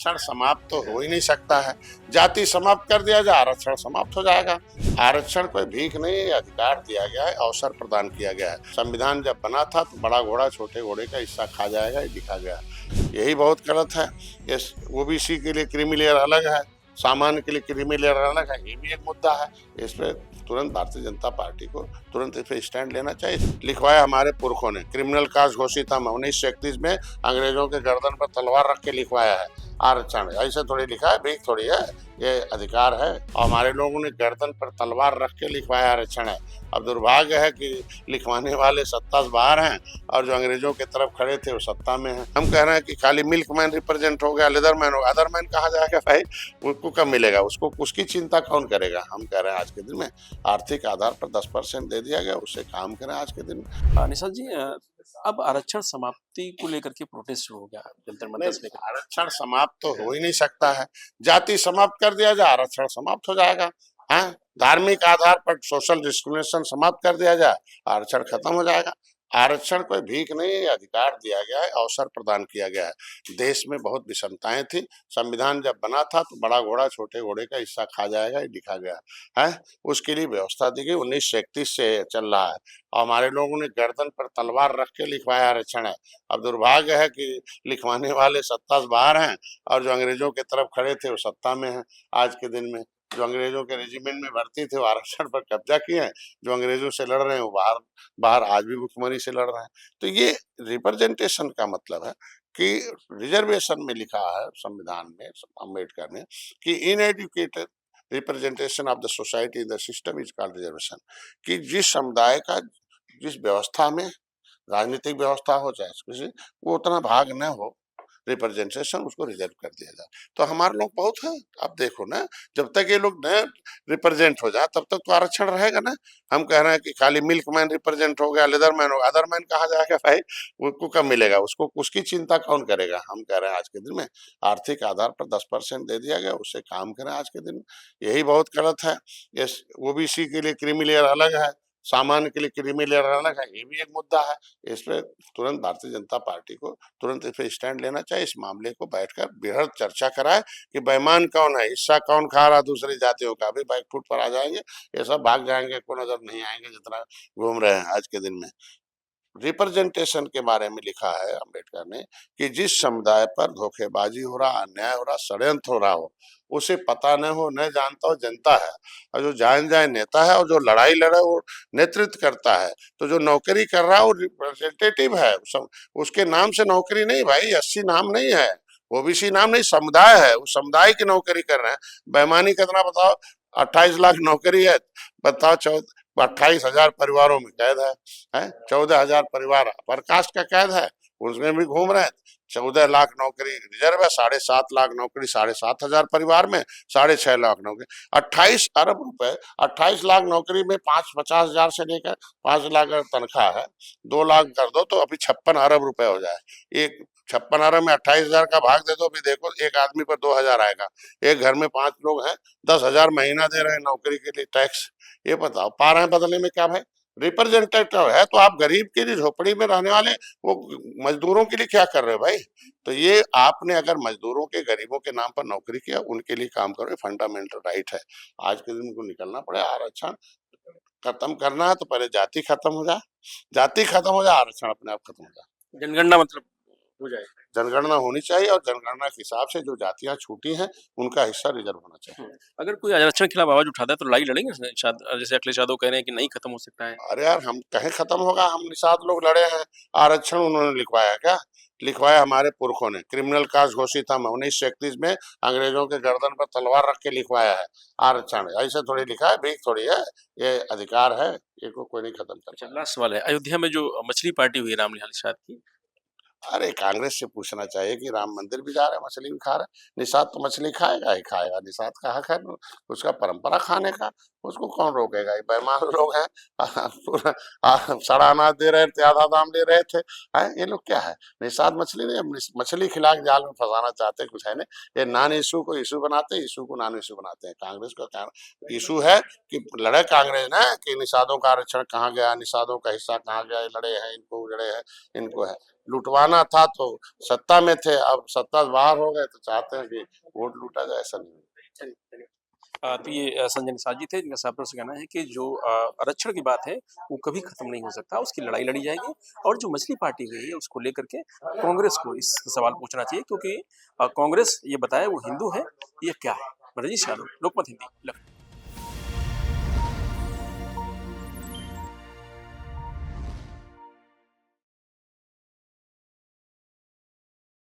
आरक्षण समाप्त तो हो ही नहीं सकता है। जाति समाप्त कर दिया जाए, आरक्षण समाप्त हो जाएगा। आरक्षण कोई भीख नहीं है, अधिकार दिया गया है, अवसर प्रदान किया गया है। संविधान जब बना था तो बड़ा घोड़ा छोटे घोड़े का हिस्सा खा जाएगा, ये लिखा गया है। यही बहुत गलत है। इस ओबीसी के लिए क्रीमी लेयर अलग है, सामान्य के लिए क्रीमी लेयर अलग है, ये भी एक मुद्दा है। इस पे तुरंत भारतीय जनता पार्टी को तुरंत इस पे स्टैंड लेना चाहिए। लिखवाया हमारे पुरखों ने, क्रिमिनल कास्ट घोषित हम 1931 में अंग्रेजों के गर्दन पर तलवार रख के लिखवाया है आरक्षण। ऐसे थोड़ी लिखा है, भीख थोड़ी है, ये अधिकार है। और हमारे लोगों ने गर्दन पर तलवार रख के लिखवाया आरक्षण है। अब दुर्भाग्य है कि लिखवाने वाले सत्ता से बाहर हैं और जो अंग्रेजों के तरफ खड़े थे वो सत्ता में हैं। हम कह रहे हैं कि खाली मिल्कमैन रिप्रेजेंट हो गया, लेदरमैन हो गया, अदरमैन कहा जाएगा भाई? उसको कब मिलेगा? उसको उसकी चिंता कौन करेगा? हम कह रहे हैं आज के दिन में आर्थिक आधार पर 10% दे दिया गया, उससे काम करें आज के दिन में। निशा जी, अब आरक्षण समाप्ति को लेकर के प्रोटेस्ट शुरू हो गया जंतर मंतर से लेकर। आरक्षण समाप्त तो हो ही नहीं सकता है। जाति समाप्त कर दिया जाए, आरक्षण समाप्त हो जाएगा। हाँ, धार्मिक आधार पर सोशल डिस्क्रिमिनेशन समाप्त कर दिया जाए, आरक्षण खत्म हो जाएगा। आरक्षण कोई भीख नहीं है, अधिकार दिया गया है, अवसर प्रदान किया गया है। देश में बहुत विषमताएं थी। संविधान जब बना था तो बड़ा घोड़ा छोटे घोड़े का हिस्सा खा जाएगा, ये लिखा गया है। उसके लिए व्यवस्था दी गई, 1931 से चल रहा है। और हमारे लोगों ने गर्दन पर तलवार रख के लिखवाया आरक्षण है। अब दुर्भाग्य है कि लिखवाने वाले सत्ता से बाहर हैं और जो अंग्रेजों के तरफ खड़े थे वो सत्ता में हैं आज के दिन में। जो अंग्रेजों के रेजिमेंट में भर्ती थे वो आरक्षण पर कब्जा किए हैं, जो अंग्रेजों से लड़ रहे हैं वो बाहर बाहर आज भी भुखमरी से लड़ रहे हैं। तो ये रिप्रेजेंटेशन का मतलब है कि रिजर्वेशन में लिखा है संविधान में अम्बेडकर ने कि inadequate representation of the society in the system is called reservation. कि जिस समुदाय का जिस व्यवस्था में, राजनीतिक व्यवस्था हो चाहे किसी, वो उतना भाग न हो रिप्रेजेंटेशन, उसको रिजर्व कर दिया जाए। तो हमारे लोग बहुत हैं। अब देखो ना, जब तक ये लोग न रिप्रेजेंट हो जाए तब तक तो आरक्षण रहेगा ना। हम कह रहे हैं कि खाली मिल्कमैन रिप्रेजेंट हो गया, लेदरमैन हो गया, अदरमैन कहा जाएगा भाई? उसको कब मिलेगा? उसको उसकी चिंता कौन करेगा? हम कह रहे हैं आज के दिन में आर्थिक आधार पर 10% दे दिया गया, उससे काम करें आज के दिन में। यही बहुत गलत है। इस ओबीसी के लिए क्रीमी लेयर अलग है, सामान्य के लिए क्रीमी लेयर अलग है, ये भी एक मुद्दा है। इस पे तुरंत भारतीय जनता पार्टी को तुरंत इस पे स्टैंड लेना चाहिए। इस मामले को बैठकर बेहद चर्चा कराए कि बेईमान कौन है, हिस्सा कौन खा रहा दूसरी जातियों का। अभी बैकफुट पर आ जाएंगे, ये सब भाग जाएंगे, को नजर नहीं आएंगे जितना घूम रहे हैं आज के दिन में। रिप्रेजेंटेशन के बारे में लिखा है अंबेडकर ने कि जिस समुदाय पर धोखेबाजी हो रहा, अन्याय हो रहा, षड्यंत्र हो रहा हो, उसे पता न हो, न जानता हो जनता है। और जो जान जाए नेता है, और जो लड़ाई लड़े वो नेतृत्व करता है। तो जो नौकरी कर रहा है वो रिप्रेजेंटेटिव है। उसके नाम से नौकरी नहीं भाई, 80 नाम नहीं है, ओबीसी नाम नहीं, समुदाय है। उस समुदाय की नौकरी कर रहे हैं। बेईमानी कितना बताओ? 28 लाख नौकरी है, बताओ। 28,000 परिवारों में कैद है? 14,000 परिवार अपर कास्ट का कैद है, उसमें भी घूम रहे हैं। 14 लाख नौकरी रिजर्व है, 7.5 लाख नौकरी 7,500 परिवार में, 6.5 लाख नौकरी, 28 अरब रुपए। 28 लाख नौकरी में 50,000 से लेकर 5 लाख तनख्वाह है, 2 लाख कर दो तो अभी 56 अरब रुपए हो जाए। एक 56 अरब में 28,000 का भाग दे दो, अभी देखो एक आदमी पर 2,000 आएगा। एक घर में 5 लोग हैं, 10,000 महीना दे रहे हैं नौकरी के लिए टैक्स। ये बताओ पा रहे हैं बदले में क्या भाई? रिप्रेजेंटेटिव है तो आप गरीब के लिए, झोपड़ी में रहने वाले वो मजदूरों के लिए क्या कर रहे हो भाई? तो ये आपने अगर मजदूरों के, गरीबों के नाम पर नौकरी किया, उनके लिए काम करो, फंडामेंटल राइट है। आज के दिन को निकलना पड़े। आरक्षण खत्म करना है तो पहले जाति खत्म हो जाए, जाति खत्म हो जाए, आरक्षण अपने आप खत्म हो जाए। जनगणना मतलब हो जाए। जनगणना होनी चाहिए और जनगणना के हिसाब से जो जातियां छूटी हैं उनका हिस्सा रिजर्व होना चाहिए। अगर कोई आरक्षण के खिलाफ आवाज उठाता है तो लड़ाई लड़ेंगे? जैसे अखिलेश यादव कह रहे हैं कि नहीं खत्म हो सकता है। अरे यार, हम कहे खत्म होगा? हम निषाद लोग लड़े हैं। आरक्षण उन्होंने लिखवाया क्या? लिखवाया हमारे पुरखों ने, क्रिमिनल कास्ट घोषित हम 1931 में अंग्रेजों के गर्दन पर तलवार रख के लिखवाया है आरक्षण। ऐसे थोड़ी लिखा है, भीख थोड़ी है, ये अधिकार है, ये को कोई नहीं खत्म कर सकता। लास्ट सवाल है, अयोध्या में जो मछली पार्टी हुई रामलीला निषाद की, अरे कांग्रेस से पूछना चाहिए कि राम मंदिर भी जा रहे हैं, मछली भी खा रहे हैं। निषाद तो मछली खाएगा ही खाएगा, निषाद का हक है, उसका परंपरा खाने का, उसको कौन रोकेगा? ये बेईमान लोग हैं। पूरा सड़ा अनाज दे रहे थे, आधा दाम ले रहे थे। हैं ये लोग क्या है? निषाद मछली नहीं, मछली खिला के जाल में फंसाना चाहते, कुछ है नहीं। ये नॉन इशू को इशू बनाते हैं, इशू को नॉन इशू बनाते हैं। कांग्रेस का इशू है कि लड़े कांग्रेस ना कि निषादों का आरक्षण कहाँ गया, निषादों का हिस्सा कहाँ गया, लड़े हैं, इनको उजड़े हैं, इनको है। लुटवाना था तो सत्ता में थे, अब सत्ता से बाहर हो गए तो चाहते हैं कि वोट लूटा जाए, ऐसा नहीं। चलिए, चलिए। तो ये संजय निषाद जी थे, जिनका साफ तौर से कहना है कि जो आरक्षण की बात है, वो कभी खत्म नहीं हो सकता, उसकी लड़ाई लड़ी जाएगी। और जो मछली पार्टी हुई है, उसको लेकर के कांग्रेस को इस सवाल पूछना चाहिए, क्योंकि कांग्रेस ये बताए वो हिंदू है, ये क्या है? रजनीश यादव, लोकमत हिंदी, लखनऊ।